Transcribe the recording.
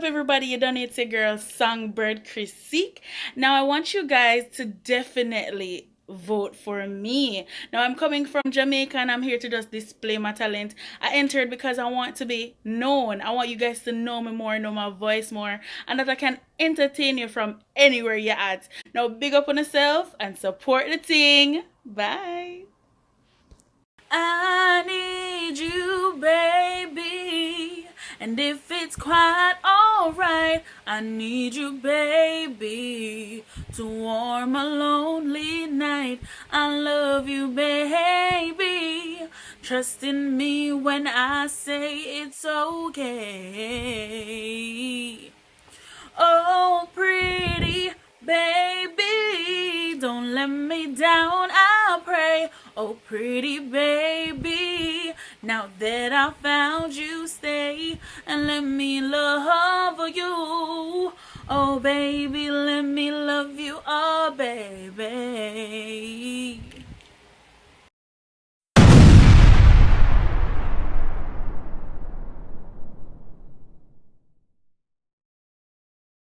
up, everybody? You done it's your girl Songbird Criseeq. Now I want you guys to definitely vote for me. Now I'm coming from Jamaica and I'm here to just display my talent. I entered because I want to be known. I want you guys to know me more, know my voice more, and that I can entertain you from anywhere you're at. Now big up on yourself and support the thing. Bye. I need you, baby. And if it's quite alright, I need you, baby, to warm a lonely night. I love you, baby. Trust in me when I say it's okay. Oh, pretty baby, don't let me down, I pray. Oh, pretty baby, now that I found you, stay and let me love you. Oh, baby, let me love you, oh, baby.